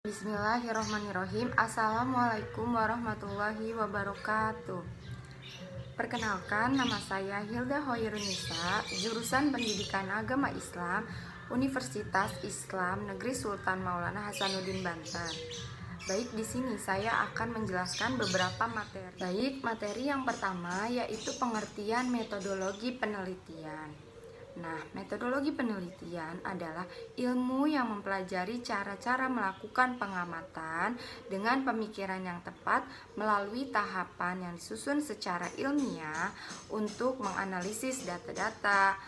Bismillahirrahmanirrahim. Assalamualaikum warahmatullahi wabarakatuh. Perkenalkan, nama saya Hilda Hoirunisa, jurusan Pendidikan Agama Islam, Universitas Islam Negeri Sultan Maulana Hasanuddin Banten. Baik, di sini saya akan menjelaskan beberapa materi. Materi yang pertama yaitu pengertian metodologi penelitian. Nah, metodologi penelitian adalah ilmu yang mempelajari cara-cara melakukan pengamatan dengan pemikiran yang tepat melalui tahapan yang disusun secara ilmiah untuk menganalisis data-data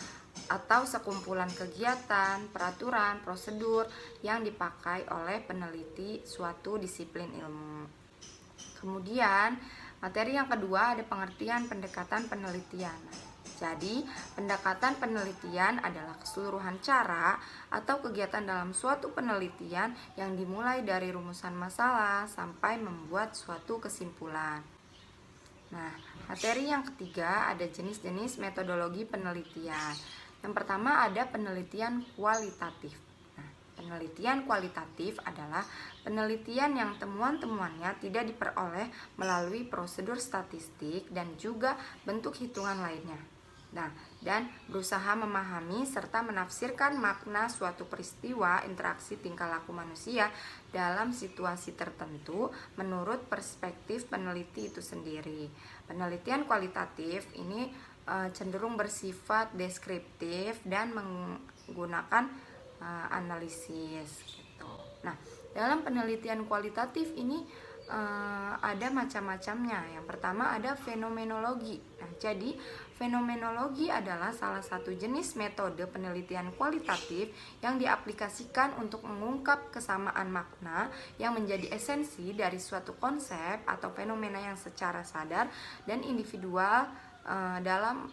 atau sekumpulan kegiatan, peraturan, prosedur yang dipakai oleh peneliti suatu disiplin ilmu. Kemudian, materi yang kedua ada pengertian pendekatan penelitian. Jadi, pendekatan penelitian adalah keseluruhan cara atau kegiatan dalam suatu penelitian yang dimulai dari rumusan masalah sampai membuat suatu kesimpulan. Nah, materi yang ketiga ada jenis-jenis metodologi penelitian. Yang pertama ada penelitian kualitatif. Penelitian kualitatif adalah penelitian yang temuan-temuannya tidak diperoleh melalui prosedur statistik dan juga bentuk hitungan lainnya. Dan berusaha memahami serta menafsirkan makna suatu peristiwa interaksi tingkah laku manusia dalam situasi tertentu menurut perspektif peneliti itu sendiri. Penelitian kualitatif ini cenderung bersifat deskriptif dan menggunakan analisis gitu. Nah, dalam penelitian kualitatif ini ada macam-macamnya. Yang pertama ada fenomenologi. Nah, jadi fenomenologi adalah salah satu jenis metode penelitian kualitatif yang diaplikasikan untuk mengungkap kesamaan makna yang menjadi esensi dari suatu konsep atau fenomena yang secara sadar dan individual dalam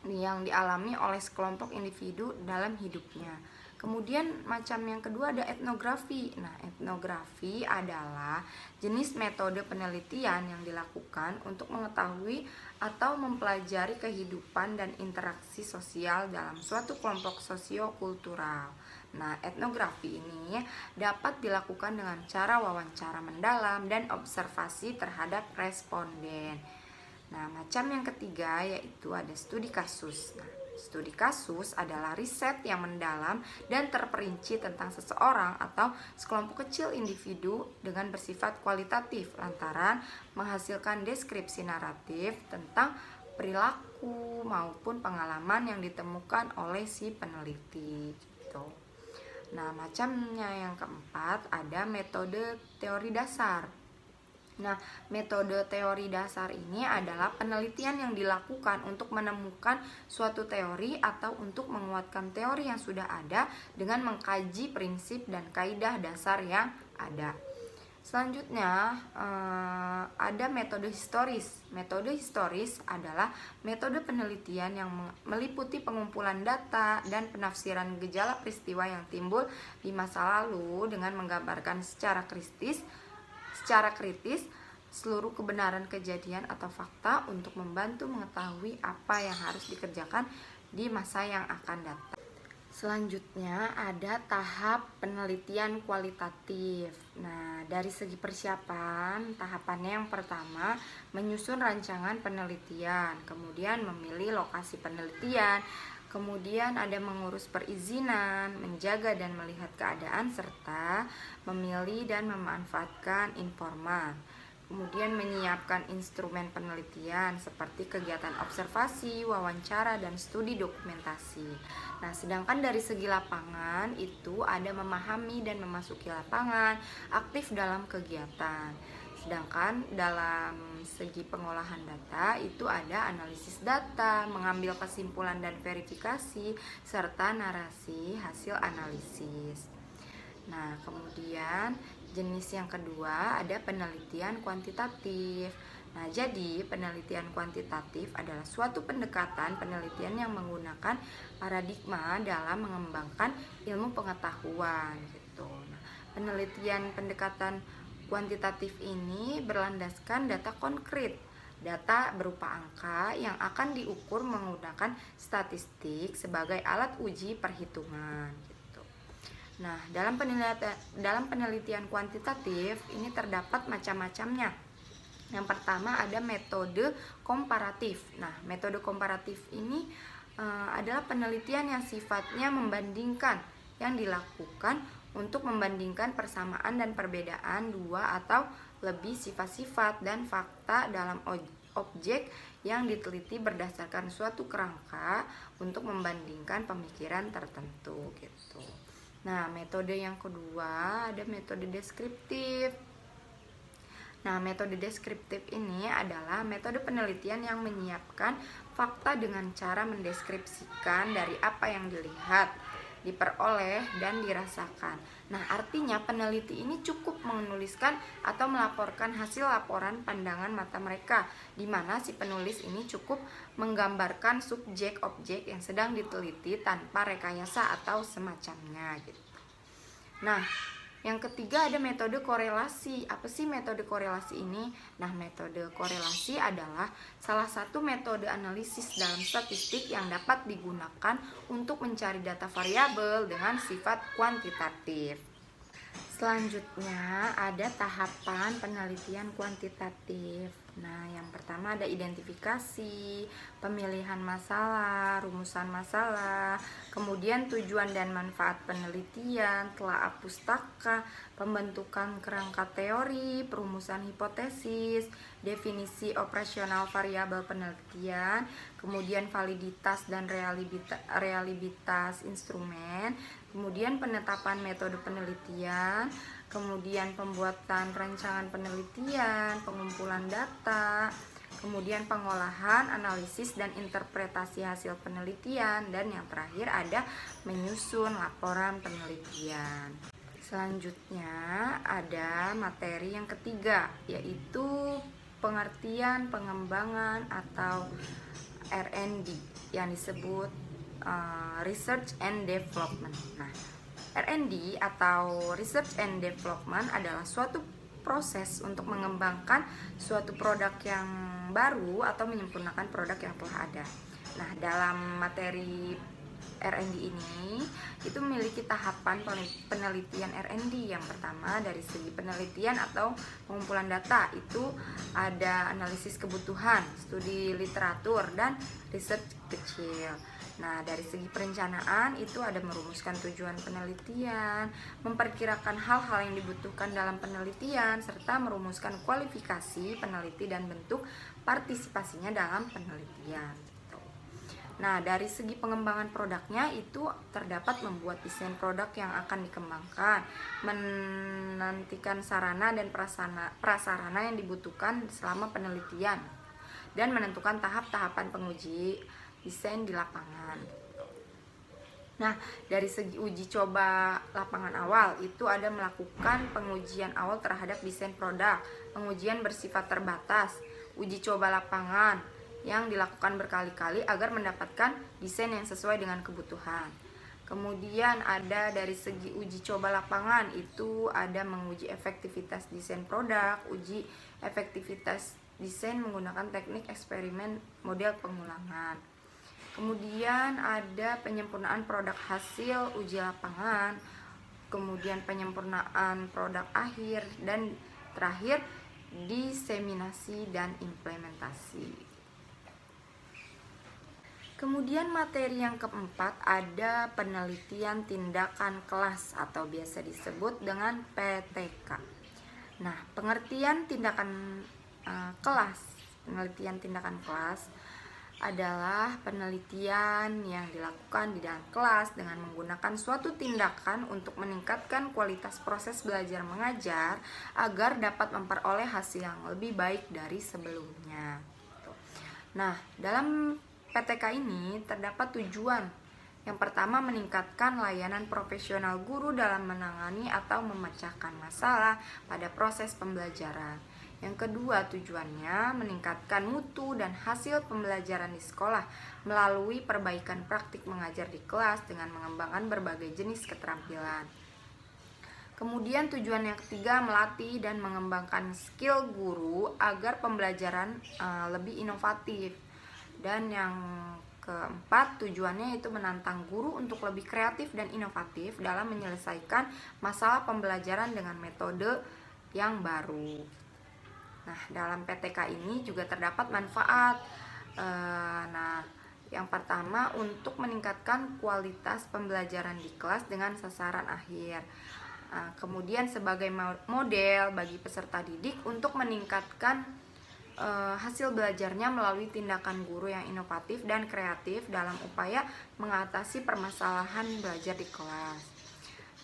yang dialami oleh sekelompok individu dalam hidupnya. Kemudian macam yang kedua ada etnografi. Nah, etnografi adalah jenis metode penelitian yang dilakukan untuk mengetahui atau mempelajari kehidupan dan interaksi sosial dalam suatu kelompok sosiokultural. Nah, etnografi ini dapat dilakukan dengan cara wawancara mendalam dan observasi terhadap responden. Nah, macam yang ketiga yaitu ada studi kasus. Nah, studi kasus adalah riset yang mendalam dan terperinci tentang seseorang atau sekelompok kecil individu dengan bersifat kualitatif lantaran menghasilkan deskripsi naratif tentang perilaku maupun pengalaman yang ditemukan oleh si peneliti gitu. Nah, macamnya yang keempat ada metode teori dasar. Nah, metode teori dasar ini adalah penelitian yang dilakukan untuk menemukan suatu teori atau untuk menguatkan teori yang sudah ada dengan mengkaji prinsip dan kaidah dasar yang ada. Selanjutnya ada metode historis. Metode historis adalah metode penelitian yang meliputi pengumpulan data dan penafsiran gejala peristiwa yang timbul di masa lalu dengan menggambarkan secara kritis seluruh kebenaran kejadian atau fakta untuk membantu mengetahui apa yang harus dikerjakan di masa yang akan datang. Selanjutnya ada tahap penelitian kualitatif. Nah, dari segi persiapan, tahapannya yang pertama menyusun rancangan penelitian, kemudian memilih lokasi penelitian, kemudian ada mengurus perizinan, menjaga dan melihat keadaan, serta memilih dan memanfaatkan informan. Kemudian menyiapkan instrumen penelitian seperti kegiatan observasi, wawancara, dan studi dokumentasi. Nah, sedangkan dari segi lapangan itu ada memahami dan memasuki lapangan, aktif dalam kegiatan. Sedangkan dalam segi pengolahan data itu ada analisis data, mengambil kesimpulan dan verifikasi, serta narasi hasil analisis. Nah, kemudian jenis yang kedua ada penelitian kuantitatif. Nah, jadi penelitian kuantitatif adalah suatu pendekatan penelitian yang menggunakan paradigma dalam mengembangkan ilmu pengetahuan gitu. Nah, penelitian pendekatan kuantitatif ini berlandaskan data konkret. Data berupa angka yang akan diukur menggunakan statistik sebagai alat uji perhitungan gitu. Nah, dalam penelitian kuantitatif ini terdapat macam-macamnya. Yang pertama ada metode komparatif. Nah, metode komparatif ini adalah penelitian yang sifatnya membandingkan, yang dilakukan untuk membandingkan persamaan dan perbedaan dua atau lebih sifat-sifat dan fakta dalam objek yang diteliti berdasarkan suatu kerangka untuk membandingkan pemikiran tertentu gitu. Nah, metode yang kedua ada metode deskriptif. Nah, metode deskriptif ini adalah metode penelitian yang menyiapkan fakta dengan cara mendeskripsikan dari apa yang dilihat, diperoleh, dan dirasakan. Nah, artinya peneliti ini cukup menuliskan atau melaporkan hasil laporan pandangan mata mereka, di mana si penulis ini cukup menggambarkan subjek objek yang sedang diteliti tanpa rekayasa atau semacamnya gitu. Nah, yang ketiga ada metode korelasi. Apa sih metode korelasi ini? Nah, metode korelasi adalah salah satu metode analisis dalam statistik yang dapat digunakan untuk mencari data variabel dengan sifat kuantitatif. Selanjutnya ada tahapan penelitian kuantitatif. Nah, yang pertama ada identifikasi, pemilihan masalah, rumusan masalah, kemudian tujuan dan manfaat penelitian, telaah pustaka, pembentukan kerangka teori, perumusan hipotesis, definisi operasional variabel penelitian, kemudian validitas dan reliabilitas instrumen, kemudian penetapan metode penelitian, kemudian pembuatan rancangan penelitian, pengumpulan data, kemudian pengolahan, analisis, dan interpretasi hasil penelitian, dan yang terakhir ada menyusun laporan penelitian. Selanjutnya ada materi yang ketiga, yaitu pengertian pengembangan atau R&D yang disebut Research and Development. Nah, R&D atau Research and Development adalah suatu proses untuk mengembangkan suatu produk yang baru atau menyempurnakan produk yang telah ada. Nah, dalam materi R&D ini itu memiliki tahapan penelitian R&D. Yang pertama dari segi penelitian atau pengumpulan data itu ada analisis kebutuhan, studi literatur, dan riset kecil. Nah, dari segi perencanaan itu ada merumuskan tujuan penelitian, memperkirakan hal-hal yang dibutuhkan dalam penelitian, serta merumuskan kualifikasi peneliti dan bentuk partisipasinya dalam penelitian. Nah, dari segi pengembangan produknya itu terdapat membuat desain produk yang akan dikembangkan, menantikan sarana dan prasarana yang dibutuhkan selama penelitian, dan menentukan tahap-tahapan penguji desain di lapangan. Nah, dari segi uji coba lapangan awal itu ada melakukan pengujian awal terhadap desain produk, pengujian bersifat terbatas, uji coba lapangan yang dilakukan berkali-kali agar mendapatkan desain yang sesuai dengan kebutuhan. Kemudian ada dari segi uji coba lapangan itu ada menguji efektivitas desain produk, uji efektivitas desain menggunakan teknik eksperimen model pengulangan. Kemudian ada penyempurnaan produk hasil uji lapangan, kemudian penyempurnaan produk akhir, dan terakhir diseminasi dan implementasi. Kemudian materi yang keempat ada penelitian tindakan kelas atau biasa disebut dengan PTK. Nah, pengertian tindakan penelitian tindakan kelas adalah penelitian yang dilakukan di dalam kelas dengan menggunakan suatu tindakan untuk meningkatkan kualitas proses belajar mengajar agar dapat memperoleh hasil yang lebih baik dari sebelumnya. Nah, dalam PTK ini terdapat tujuan. Yang pertama, meningkatkan layanan profesional guru dalam menangani atau memecahkan masalah pada proses pembelajaran. Yang kedua, tujuannya meningkatkan mutu dan hasil pembelajaran di sekolah melalui perbaikan praktik mengajar di kelas dengan mengembangkan berbagai jenis keterampilan. Kemudian tujuan yang ketiga, melatih dan mengembangkan skill guru agar pembelajaran lebih inovatif. Dan yang keempat, tujuannya yaitu menantang guru untuk lebih kreatif dan inovatif dalam menyelesaikan masalah pembelajaran dengan metode yang baru. Nah, dalam PTK ini juga terdapat manfaat. Yang pertama, untuk meningkatkan kualitas pembelajaran di kelas dengan sasaran akhir. Kemudian sebagai model bagi peserta didik untuk meningkatkan hasil belajarnya melalui tindakan guru yang inovatif dan kreatif dalam upaya mengatasi permasalahan belajar di kelas.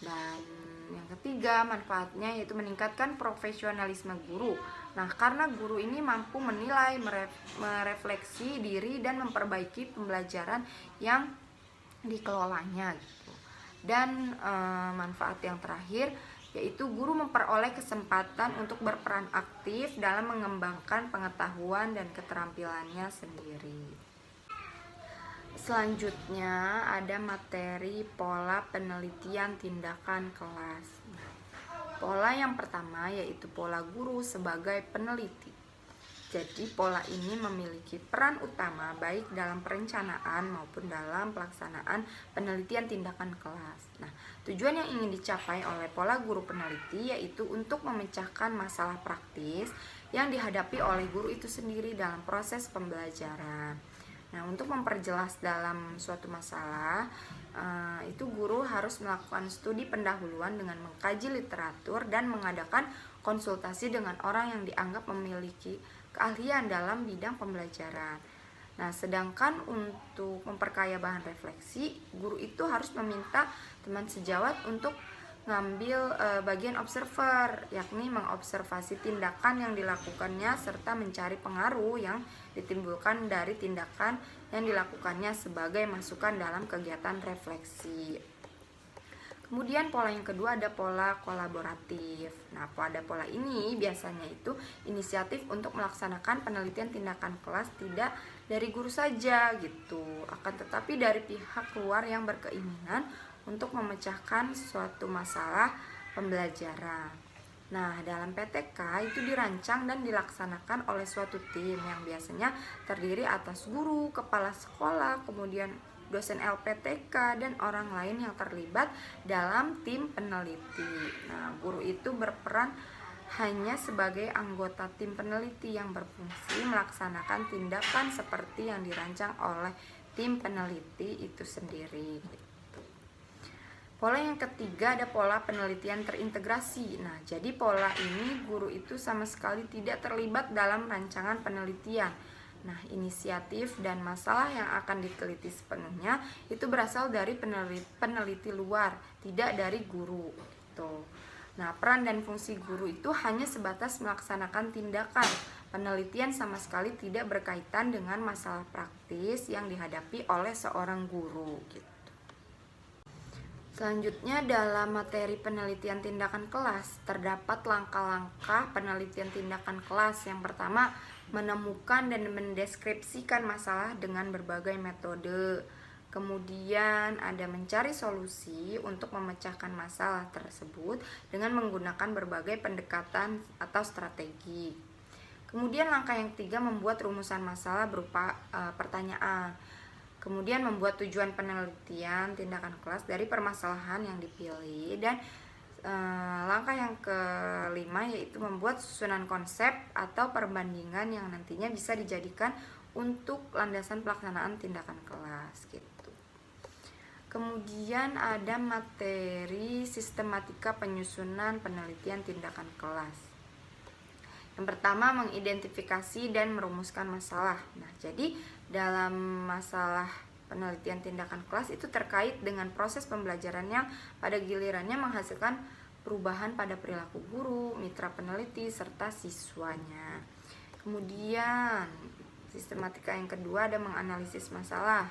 Dan yang ketiga, manfaatnya yaitu meningkatkan profesionalisme guru. Nah, karena guru ini mampu menilai, merefleksi diri dan memperbaiki pembelajaran yang dikelolanya gitu. Dan manfaat yang terakhir yaitu guru memperoleh kesempatan untuk berperan aktif dalam mengembangkan pengetahuan dan keterampilannya sendiri. Selanjutnya ada materi pola penelitian tindakan kelas. Pola yang pertama yaitu pola guru sebagai peneliti. Jadi pola ini memiliki peran utama baik dalam perencanaan maupun dalam pelaksanaan penelitian tindakan kelas. Nah, tujuan yang ingin dicapai oleh pola guru peneliti yaitu untuk memecahkan masalah praktis yang dihadapi oleh guru itu sendiri dalam proses pembelajaran. Nah, untuk memperjelas dalam suatu masalah, itu guru harus melakukan studi pendahuluan dengan mengkaji literatur dan mengadakan konsultasi dengan orang yang dianggap memiliki keahlian dalam bidang pembelajaran. Nah, sedangkan untuk memperkaya bahan refleksi, guru itu harus meminta teman sejawat untuk ngambil bagian observer, yakni mengobservasi tindakan yang dilakukannya serta mencari pengaruh yang ditimbulkan dari tindakan yang dilakukannya sebagai masukan dalam kegiatan refleksi. Kemudian pola yang kedua ada pola kolaboratif. Nah, pada pola ini biasanya itu inisiatif untuk melaksanakan penelitian tindakan kelas tidak dari guru saja gitu, akan tetapi dari pihak luar yang berkeinginan untuk memecahkan suatu masalah pembelajaran. Nah, dalam PTK itu dirancang dan dilaksanakan oleh suatu tim yang biasanya terdiri atas guru, kepala sekolah, kemudian dosen LPTK, dan orang lain yang terlibat dalam tim peneliti. Nah, guru itu berperan hanya sebagai anggota tim peneliti yang berfungsi melaksanakan tindakan seperti yang dirancang oleh tim peneliti itu sendiri. Pola yang ketiga ada pola penelitian terintegrasi. Nah, jadi pola ini guru itu sama sekali tidak terlibat dalam rancangan penelitian. Nah, inisiatif dan masalah yang akan diteliti sepenuhnya itu berasal dari peneliti luar, tidak dari guru gitu. Nah, peran dan fungsi guru itu hanya sebatas melaksanakan tindakan. Penelitian sama sekali tidak berkaitan dengan masalah praktis yang dihadapi oleh seorang guru gitu. Selanjutnya dalam materi penelitian tindakan kelas terdapat langkah-langkah penelitian tindakan kelas. Yang pertama, menemukan dan mendeskripsikan masalah dengan berbagai metode. Kemudian ada mencari solusi untuk memecahkan masalah tersebut dengan menggunakan berbagai pendekatan atau strategi. Kemudian langkah yang ketiga, membuat rumusan masalah berupa pertanyaan. Kemudian membuat tujuan penelitian tindakan kelas dari permasalahan yang dipilih. Dan langkah yang kelima yaitu membuat susunan konsep atau perbandingan yang nantinya bisa dijadikan untuk landasan pelaksanaan tindakan kelas gitu. Kemudian ada materi sistematika penyusunan penelitian tindakan kelas. Yang pertama, mengidentifikasi dan merumuskan masalah. Nah, jadi dalam masalah penelitian tindakan kelas itu terkait dengan proses pembelajaran yang pada gilirannya menghasilkan perubahan pada perilaku guru, mitra peneliti, serta siswanya. Kemudian sistematika yang kedua ada menganalisis masalah.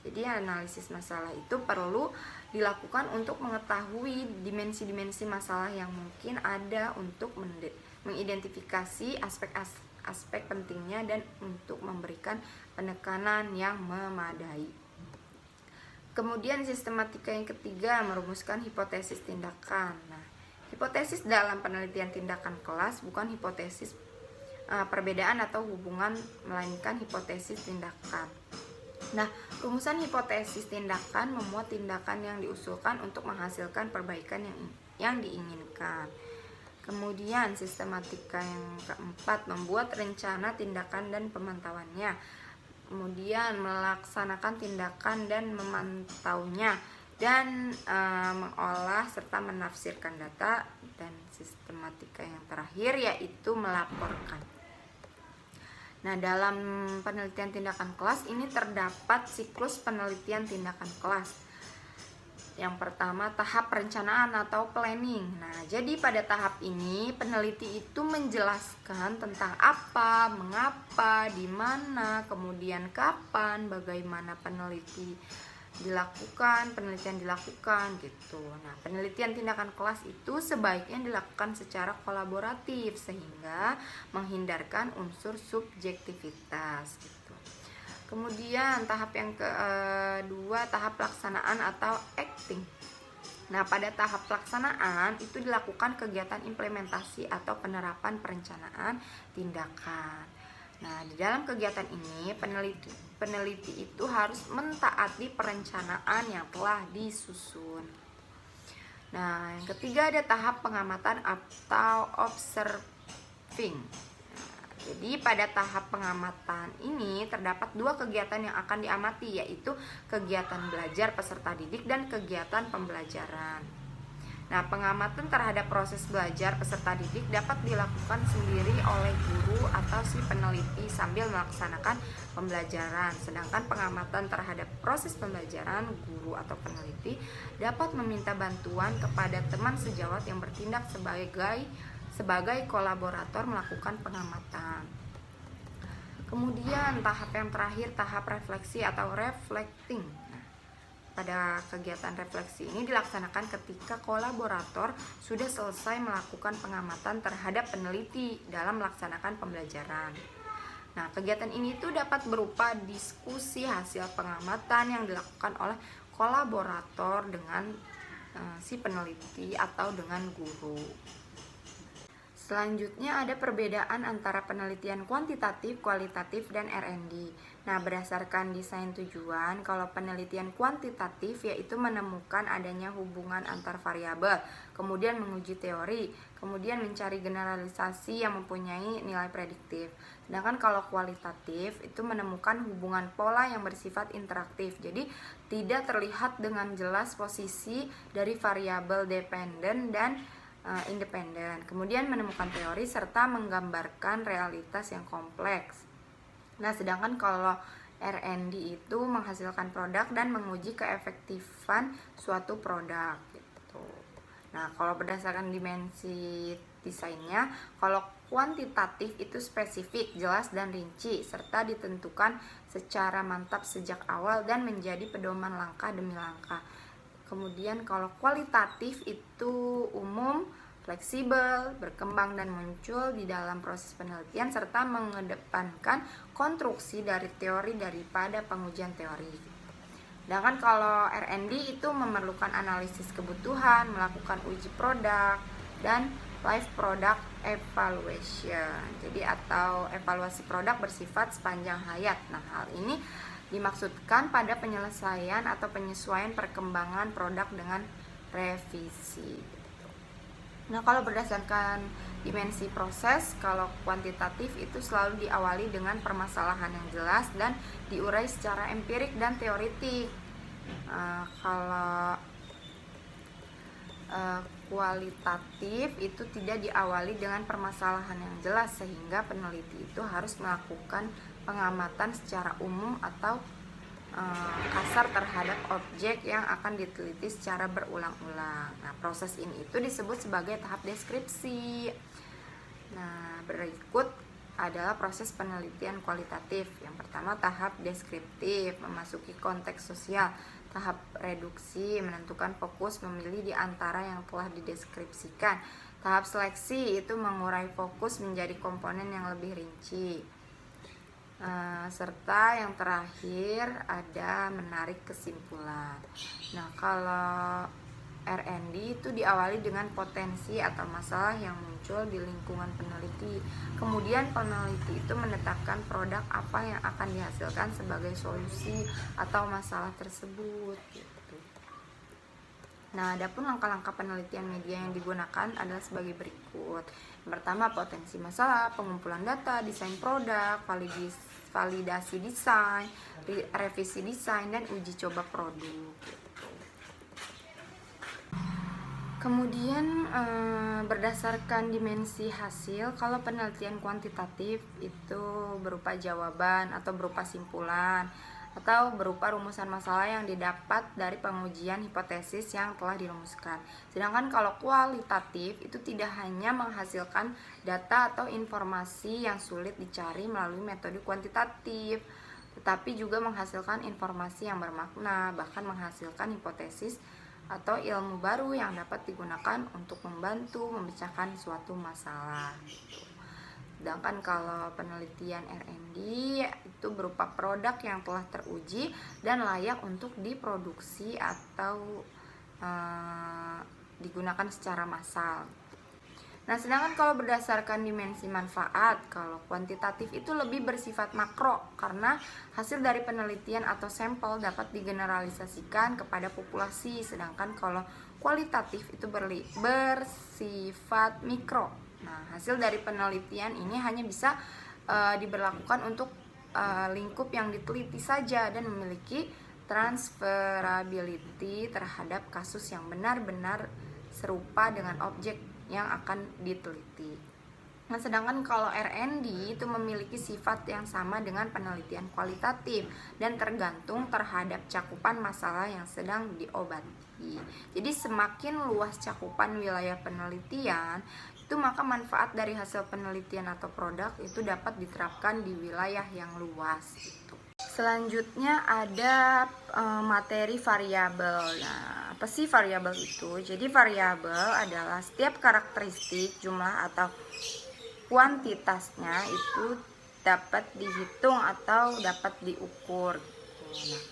Jadi analisis masalah itu perlu dilakukan untuk mengetahui dimensi-dimensi masalah yang mungkin ada untuk mengidentifikasi aspek pentingnya dan untuk memberikan penekanan yang memadai. Kemudian sistematika yang ketiga merumuskan hipotesis tindakan. Nah, hipotesis dalam penelitian tindakan kelas bukan hipotesis perbedaan atau hubungan, melainkan hipotesis tindakan. Nah, rumusan hipotesis tindakan memuat tindakan yang diusulkan untuk menghasilkan perbaikan yang diinginkan. Kemudian sistematika yang keempat, membuat rencana tindakan dan pemantauannya. Kemudian melaksanakan tindakan dan memantaunya, dan mengolah serta menafsirkan data. Dan sistematika yang terakhir yaitu melaporkan. Nah, dalam penelitian tindakan kelas ini terdapat siklus penelitian tindakan kelas. Yang pertama, tahap perencanaan atau planning. Nah, jadi pada tahap ini peneliti itu menjelaskan tentang apa, mengapa, di mana, kemudian kapan, bagaimana penelitian dilakukan gitu. Nah, penelitian tindakan kelas itu sebaiknya dilakukan secara kolaboratif sehingga menghindarkan unsur subjektivitas gitu. Kemudian tahap yang kedua, tahap pelaksanaan atau acting. Nah, pada tahap pelaksanaan itu dilakukan kegiatan implementasi atau penerapan perencanaan tindakan. Nah, di dalam kegiatan ini peneliti itu harus mentaati perencanaan yang telah disusun. Nah, yang ketiga ada tahap pengamatan atau observing. Jadi pada tahap pengamatan ini terdapat dua kegiatan yang akan diamati, yaitu kegiatan belajar peserta didik dan kegiatan pembelajaran. Nah, pengamatan terhadap proses belajar peserta didik dapat dilakukan sendiri oleh guru atau si peneliti sambil melaksanakan pembelajaran. Sedangkan pengamatan terhadap proses pembelajaran, guru atau peneliti dapat meminta bantuan kepada teman sejawat yang bertindak sebagai kolaborator melakukan pengamatan. Kemudian tahap yang terakhir, tahap refleksi atau reflecting. Pada kegiatan refleksi ini dilaksanakan ketika kolaborator sudah selesai melakukan pengamatan terhadap peneliti dalam melaksanakan pembelajaran. Nah, kegiatan ini tuh dapat berupa diskusi hasil pengamatan yang dilakukan oleh kolaborator dengan si peneliti atau dengan guru. Selanjutnya ada perbedaan antara penelitian kuantitatif, kualitatif, dan R&D. Nah, berdasarkan desain tujuan, kalau penelitian kuantitatif yaitu menemukan adanya hubungan antar variabel, kemudian menguji teori, kemudian mencari generalisasi yang mempunyai nilai prediktif. Sedangkan kalau kualitatif itu menemukan hubungan pola yang bersifat interaktif. Jadi, tidak terlihat dengan jelas posisi dari variabel dependen dan independen. Kemudian menemukan teori serta menggambarkan realitas yang kompleks. Nah, sedangkan kalau R&D itu menghasilkan produk dan menguji keefektifan suatu produk gitu. Nah, kalau berdasarkan dimensi desainnya, kalau kuantitatif itu spesifik, jelas dan rinci serta ditentukan secara mantap sejak awal dan menjadi pedoman langkah demi langkah. Kemudian kalau kualitatif itu umum, fleksibel, berkembang dan muncul di dalam proses penelitian serta mengedepankan konstruksi dari teori daripada pengujian teori. Sedangkan kalau R&D itu memerlukan analisis kebutuhan, melakukan uji produk dan life product evaluation. Jadi atau evaluasi produk bersifat sepanjang hayat. Nah, hal ini dimaksudkan pada penyelesaian atau penyesuaian perkembangan produk dengan revisi. Nah, kalau berdasarkan dimensi proses, kalau kuantitatif itu selalu diawali dengan permasalahan yang jelas dan diurai secara empirik dan teoritik. Kalau kualitatif itu tidak diawali dengan permasalahan yang jelas sehingga peneliti itu harus melakukan pengamatan secara umum atau kasar terhadap objek yang akan diteliti secara berulang-ulang. Nah, proses ini itu disebut sebagai tahap deskripsi. Nah, berikut adalah proses penelitian kualitatif. Yang pertama, tahap deskriptif, memasuki konteks sosial. Tahap reduksi, menentukan fokus, memilih di antara yang telah dideskripsikan. Tahap seleksi itu mengurai fokus menjadi komponen yang lebih rinci. Serta yang terakhir ada menarik kesimpulan. Nah, kalau R&D itu diawali dengan potensi atau masalah yang muncul di lingkungan peneliti. Kemudian peneliti itu menetapkan produk apa yang akan dihasilkan sebagai solusi atau masalah tersebut gitu. Nah, adapun langkah-langkah penelitian media yang digunakan adalah sebagai berikut. Yang pertama, potensi masalah, pengumpulan data, desain produk, validasi desain, revisi desain, dan uji coba produk. Kemudian berdasarkan dimensi hasil, kalau penelitian kuantitatif itu berupa jawaban atau berupa simpulan atau berupa rumusan masalah yang didapat dari pengujian hipotesis yang telah dirumuskan. Sedangkan kalau kualitatif itu tidak hanya menghasilkan data atau informasi yang sulit dicari melalui metode kuantitatif, tetapi juga menghasilkan informasi yang bermakna, bahkan menghasilkan hipotesis atau ilmu baru yang dapat digunakan untuk membantu memecahkan suatu masalah. Sedangkan kalau penelitian R&D itu berupa produk yang telah teruji dan layak untuk diproduksi atau digunakan secara massal. Nah, sedangkan kalau berdasarkan dimensi manfaat, kalau kuantitatif itu lebih bersifat makro karena hasil dari penelitian atau sampel dapat digeneralisasikan kepada populasi, sedangkan kalau kualitatif itu bersifat mikro. Nah, hasil dari penelitian ini hanya bisa diberlakukan untuk lingkup yang diteliti saja dan memiliki transferability terhadap kasus yang benar-benar serupa dengan objek yang akan diteliti. Nah, sedangkan kalau R&D itu memiliki sifat yang sama dengan penelitian kualitatif dan tergantung terhadap cakupan masalah yang sedang diobati. Jadi semakin luas cakupan wilayah penelitian, itu maka manfaat dari hasil penelitian atau produk itu dapat diterapkan di wilayah yang luas gitu. Selanjutnya ada materi variabel. Nah, apa sih variabel itu? Jadi variabel adalah setiap karakteristik, jumlah atau kuantitasnya itu dapat dihitung atau dapat diukur. Nah,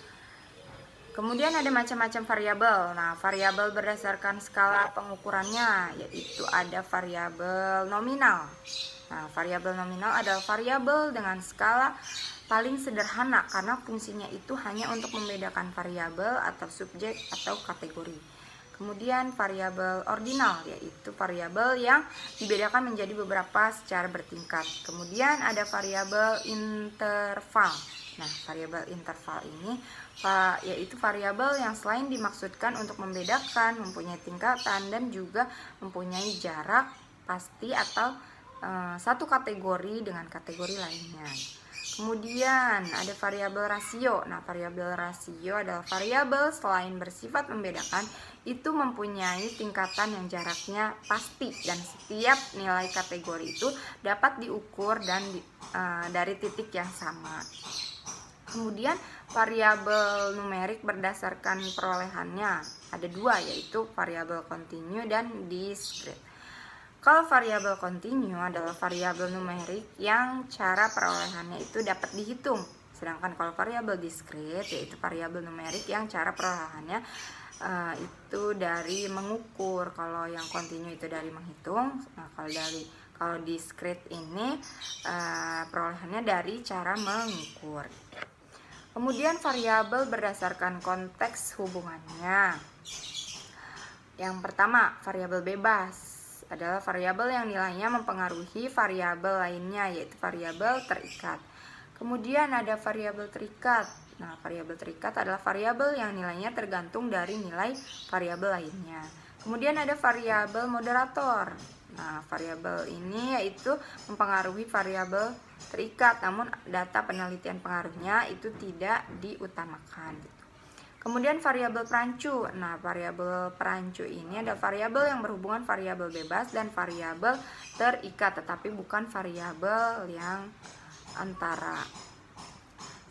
kemudian ada macam-macam variabel. Nah, variabel berdasarkan skala pengukurannya, yaitu ada variabel nominal. Nah, variabel nominal adalah variabel dengan skala paling sederhana karena fungsinya itu hanya untuk membedakan variabel atau subjek atau kategori. Kemudian variabel ordinal, yaitu variabel yang dibedakan menjadi beberapa secara bertingkat. Kemudian ada variabel interval. Nah, variabel interval ini yaitu variabel yang selain dimaksudkan untuk membedakan, mempunyai tingkatan dan juga mempunyai jarak pasti atau satu kategori dengan kategori lainnya. Kemudian ada variabel rasio. Nah, variabel rasio adalah variabel selain bersifat membedakan, itu mempunyai tingkatan yang jaraknya pasti dan setiap nilai kategori itu dapat diukur dan dari titik yang sama. Kemudian variabel numerik berdasarkan perolehannya ada dua, yaitu variabel kontinu dan discrete. Kalau variabel kontinu adalah variabel numerik yang cara perolehannya itu dapat dihitung. Sedangkan kalau variabel discrete yaitu variabel numerik yang cara perolehannya itu dari mengukur. Kalau yang kontinu itu dari menghitung. Nah, kalau discrete ini perolehannya dari cara mengukur. Kemudian variabel berdasarkan konteks hubungannya. Yang pertama, variabel bebas adalah variabel yang nilainya mempengaruhi variabel lainnya, yaitu variabel terikat. Kemudian ada variabel terikat. Nah, variabel terikat adalah variabel yang nilainya tergantung dari nilai variabel lainnya. Kemudian ada variabel moderator. Nah, variabel ini yaitu mempengaruhi variabel terikat, namun data penelitian pengaruhnya itu tidak diutamakan. Kemudian variabel perancu. Nah, variabel perancu ini ada variabel yang berhubungan variabel bebas dan variabel terikat, tetapi bukan variabel yang antara.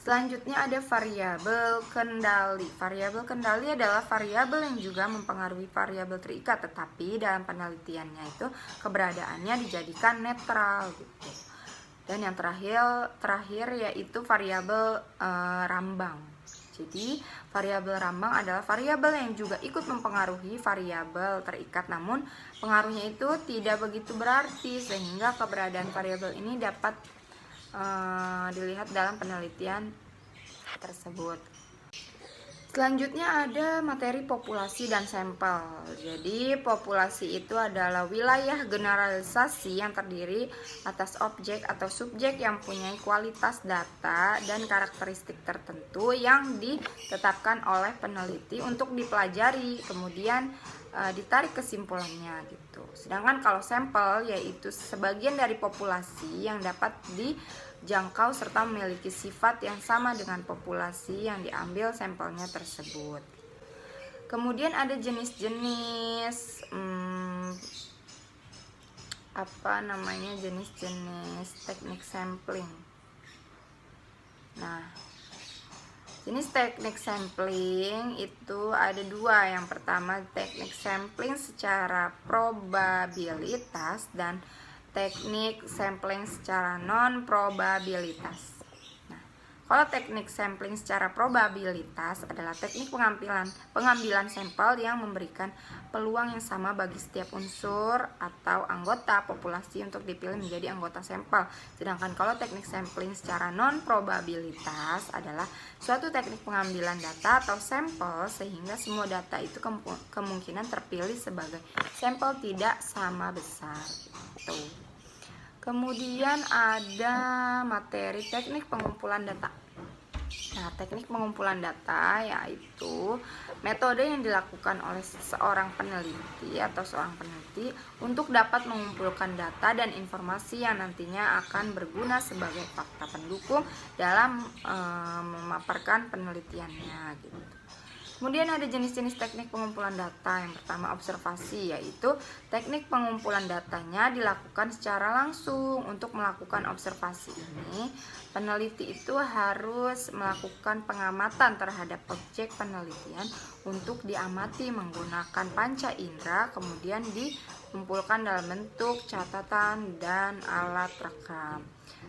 Selanjutnya ada variabel kendali. Variabel kendali adalah variabel yang juga mempengaruhi variabel terikat, tetapi dalam penelitiannya itu keberadaannya dijadikan netral gitu. Dan yang terakhir yaitu variabel rambang. Jadi, variabel rambang adalah variabel yang juga ikut mempengaruhi variabel terikat, namun pengaruhnya itu tidak begitu berarti, sehingga keberadaan variabel ini dapat dilihat dalam penelitian tersebut. Selanjutnya ada materi populasi dan sampel. Jadi populasi itu adalah wilayah generalisasi yang terdiri atas objek atau subjek yang punya kualitas data dan karakteristik tertentu yang ditetapkan oleh peneliti untuk dipelajari, kemudian ditarik kesimpulannya gitu. Sedangkan kalau sampel yaitu sebagian dari populasi yang dapat dijangkau serta memiliki sifat yang sama dengan populasi yang diambil sampelnya tersebut. Kemudian ada jenis-jenis jenis-jenis teknik sampling. Nah, jenis teknik sampling itu ada dua. Yang pertama teknik sampling secara probabilitas dan teknik sampling secara non-probabilitas. Nah, kalau teknik sampling secara probabilitas adalah teknik pengambilan sampel yang memberikan peluang yang sama bagi setiap unsur atau anggota populasi untuk dipilih menjadi anggota sampel. Sedangkan kalau teknik sampling secara non-probabilitas adalah suatu teknik pengambilan data atau sampel sehingga semua data itu kemungkinan terpilih sebagai sampel tidak sama besar. Kemudian ada materi teknik pengumpulan data. Nah, teknik pengumpulan data yaitu metode yang dilakukan oleh seorang peneliti atau seorang peneliti untuk dapat mengumpulkan data dan informasi yang nantinya akan berguna sebagai fakta pendukung dalam memaparkan penelitiannya gitu. Kemudian ada jenis-jenis teknik pengumpulan data. Yang pertama observasi, yaitu teknik pengumpulan datanya dilakukan secara langsung. Untuk melakukan observasi ini, peneliti itu harus melakukan pengamatan terhadap objek penelitian untuk diamati menggunakan panca indera, kemudian dikumpulkan dalam bentuk catatan dan alat rekam.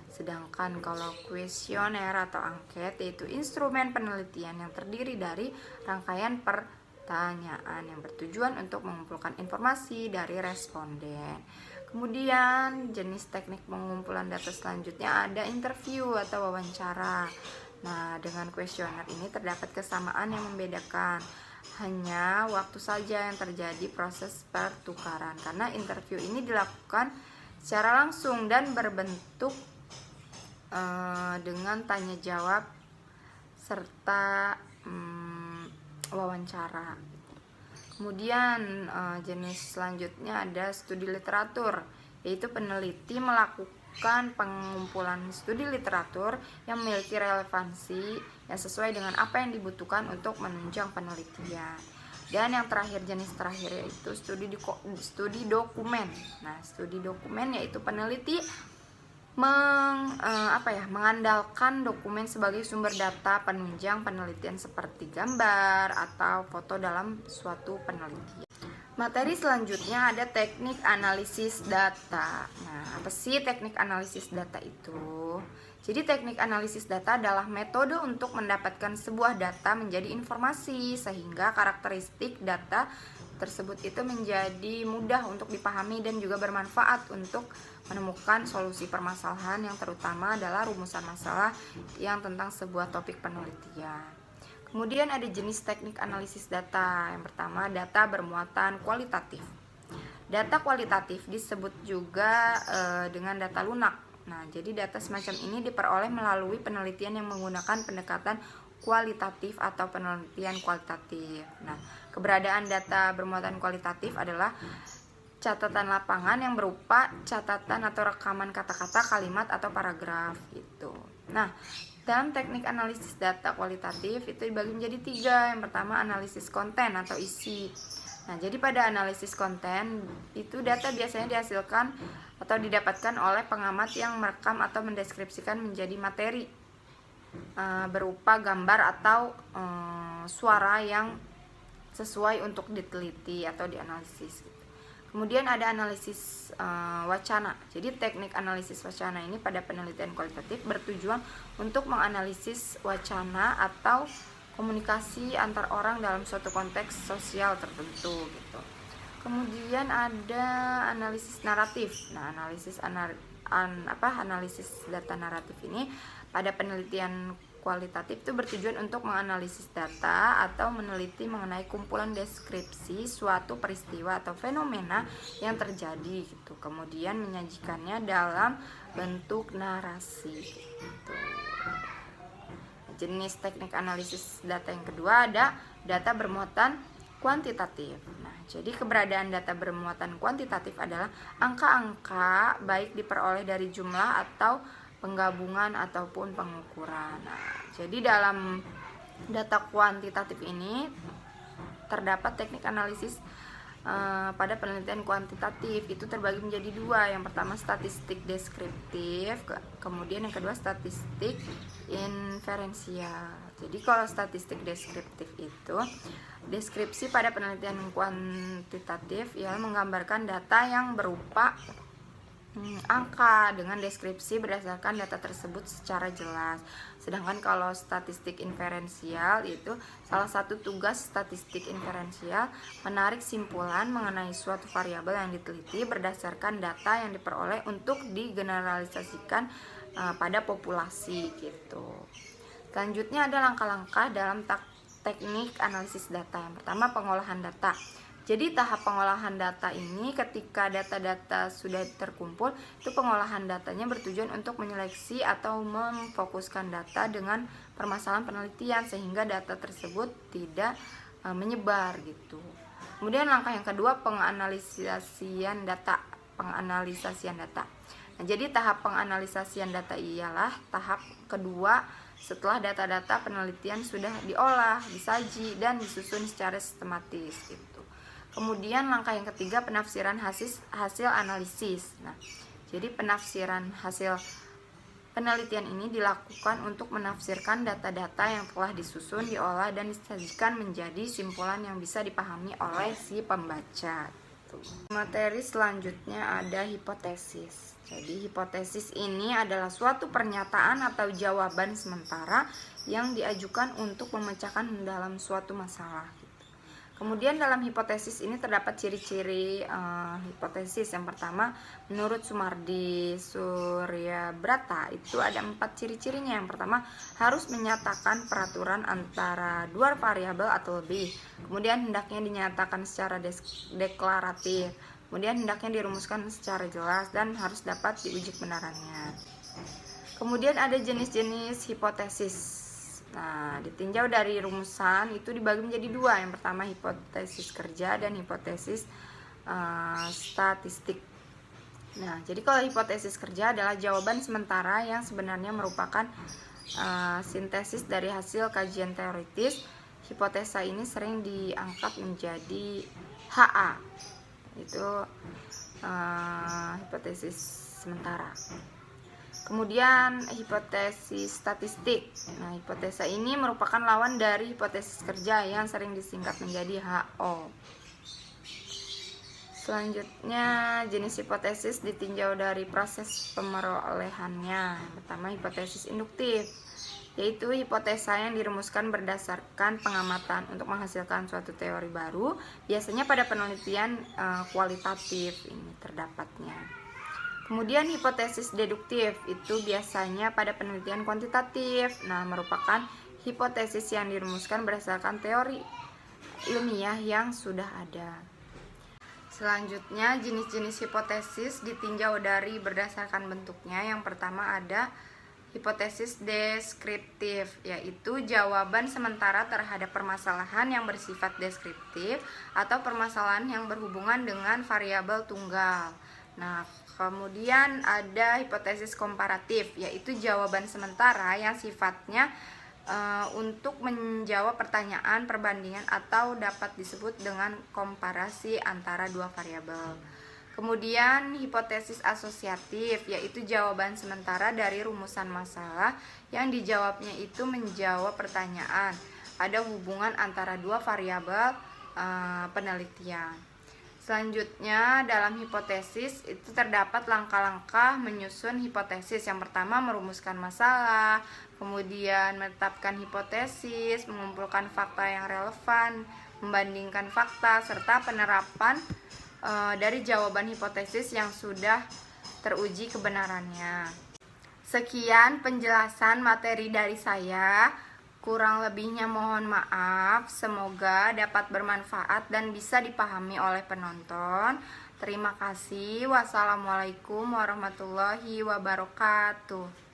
Sedangkan kalau kuesioner atau angket yaitu instrumen penelitian yang terdiri dari rangkaian pertanyaan yang bertujuan untuk mengumpulkan informasi dari responden. Kemudian jenis teknik pengumpulan data selanjutnya ada interview atau wawancara. Nah, dengan kuesioner ini terdapat kesamaan yang membedakan. Hanya waktu saja yang terjadi proses pertukaran, karena interview ini dilakukan secara langsung dan berbentuk dengan tanya jawab serta wawancara. Kemudian jenis selanjutnya ada studi literatur, yaitu peneliti melakukan pengumpulan studi literatur yang memiliki relevansi yang sesuai dengan apa yang dibutuhkan untuk menunjang penelitian. Dan yang terakhir, jenis terakhir yaitu studi dokumen. Nah, studi dokumen yaitu peneliti mengandalkan dokumen sebagai sumber data penunjang penelitian seperti gambar atau foto dalam suatu penelitian. Materi selanjutnya ada teknik analisis data. Nah, apa sih teknik analisis data itu? Jadi teknik analisis data adalah metode untuk mendapatkan sebuah data menjadi informasi sehingga karakteristik data tersebut itu menjadi mudah untuk dipahami dan juga bermanfaat untuk menemukan solusi permasalahan yang terutama adalah rumusan masalah yang tentang sebuah topik penelitian. Kemudian ada jenis teknik analisis data. Yang pertama, data bermuatan kualitatif. Data kualitatif disebut juga dengan data lunak. Nah, jadi data semacam ini diperoleh melalui penelitian yang menggunakan pendekatan kualitatif atau penelitian kualitatif. Nah, keberadaan data bermuatan kualitatif adalah catatan lapangan yang berupa catatan atau rekaman kata-kata, kalimat atau paragraf gitu. Nah, dalam teknik analisis data kualitatif itu dibagi menjadi 3. Yang pertama analisis konten atau isi. Nah, jadi pada analisis konten itu data biasanya dihasilkan atau didapatkan oleh pengamat yang merekam atau mendeskripsikan menjadi materi berupa gambar atau suara yang sesuai untuk diteliti atau dianalisis. Kemudian ada analisis wacana. Jadi teknik analisis wacana ini pada penelitian kualitatif bertujuan untuk menganalisis wacana atau komunikasi antar orang dalam suatu konteks sosial tertentu gitu. Kemudian ada analisis naratif. Nah, analisis data naratif ini pada penelitian kualitatif itu bertujuan untuk menganalisis data atau meneliti mengenai kumpulan deskripsi suatu peristiwa atau fenomena yang terjadi gitu. Kemudian menyajikannya dalam bentuk narasi gitu. Jenis teknik analisis data yang kedua ada data bermuatan kuantitatif. Nah, jadi keberadaan data bermuatan kuantitatif adalah angka-angka baik diperoleh dari jumlah atau penggabungan ataupun pengukuran. Nah, jadi dalam data kuantitatif ini terdapat teknik analisis pada penelitian kuantitatif itu terbagi menjadi dua. Yang pertama statistik deskriptif, kemudian yang kedua statistik inferensial. Jadi kalau statistik deskriptif itu deskripsi pada penelitian kuantitatif ya menggambarkan data yang berupa angka dengan deskripsi berdasarkan data tersebut secara jelas. Sedangkan kalau statistik inferensial itu salah satu tugas statistik inferensial menarik simpulan mengenai suatu variabel yang diteliti berdasarkan data yang diperoleh untuk digeneralisasikan pada populasi gitu. Selanjutnya ada langkah-langkah dalam teknik analisis data. Yang pertama pengolahan data. Jadi tahap pengolahan data ini ketika data-data sudah terkumpul, itu pengolahan datanya bertujuan untuk menyeleksi atau memfokuskan data dengan permasalahan penelitian sehingga data tersebut tidak menyebar gitu. Kemudian langkah yang kedua penganalisasian data. Nah, jadi tahap penganalisasian data ialah tahap kedua setelah data-data penelitian sudah diolah, disaji dan disusun secara sistematis gitu. Kemudian langkah yang ketiga penafsiran hasil analisis. Nah, jadi penafsiran hasil penelitian ini dilakukan untuk menafsirkan data-data yang telah disusun, diolah dan disajikan menjadi simpulan yang bisa dipahami oleh si pembaca. Materi selanjutnya ada hipotesis. Jadi hipotesis ini adalah suatu pernyataan atau jawaban sementara yang diajukan untuk memecahkan dalam suatu masalah. Kemudian dalam hipotesis ini terdapat ciri-ciri hipotesis. Yang pertama, menurut Sumardi Suryabrata itu ada 4 ciri-cirinya. Yang pertama, harus menyatakan peraturan antara dua variabel atau lebih. Kemudian hendaknya dinyatakan secara deklaratif. Kemudian hendaknya dirumuskan secara jelas dan harus dapat diuji kebenarannya. Kemudian ada jenis-jenis hipotesis. Nah, ditinjau dari rumusan itu dibagi menjadi dua. Yang pertama hipotesis kerja dan hipotesis statistik. Nah, jadi kalau hipotesis kerja adalah jawaban sementara yang sebenarnya merupakan sintesis dari hasil kajian teoritis. Hipotesa ini sering diangkat menjadi HA. Itu hipotesis sementara. Kemudian hipotesis statistik. Nah, hipotesa ini merupakan lawan dari hipotesis kerja yang sering disingkat menjadi HO. Selanjutnya jenis hipotesis ditinjau dari proses pemerolehannya. Yang pertama hipotesis induktif, yaitu hipotesa yang dirumuskan berdasarkan pengamatan untuk menghasilkan suatu teori baru. Biasanya pada penelitian kualitatif ini terdapatnya. Kemudian hipotesis deduktif itu biasanya pada penelitian kuantitatif. Nah, merupakan hipotesis yang dirumuskan berdasarkan teori ilmiah yang sudah ada. Selanjutnya jenis-jenis hipotesis ditinjau dari berdasarkan bentuknya. Yang pertama ada hipotesis deskriptif, yaitu jawaban sementara terhadap permasalahan yang bersifat deskriptif atau permasalahan yang berhubungan dengan variabel tunggal. Nah, kemudian ada hipotesis komparatif, yaitu jawaban sementara yang sifatnya untuk menjawab pertanyaan perbandingan atau dapat disebut dengan komparasi antara dua variabel. Kemudian hipotesis asosiatif, yaitu jawaban sementara dari rumusan masalah yang dijawabnya itu menjawab pertanyaan. Ada hubungan antara dua variabel penelitian. Selanjutnya, dalam hipotesis itu terdapat langkah-langkah menyusun hipotesis. Yang pertama, merumuskan masalah, kemudian menetapkan hipotesis, mengumpulkan fakta yang relevan, membandingkan fakta, serta penerapan dari jawaban hipotesis yang sudah teruji kebenarannya. Sekian penjelasan materi dari saya. Kurang lebihnya mohon maaf. Semoga dapat bermanfaat dan bisa dipahami oleh penonton. Terima kasih. Wassalamualaikum warahmatullahi wabarakatuh.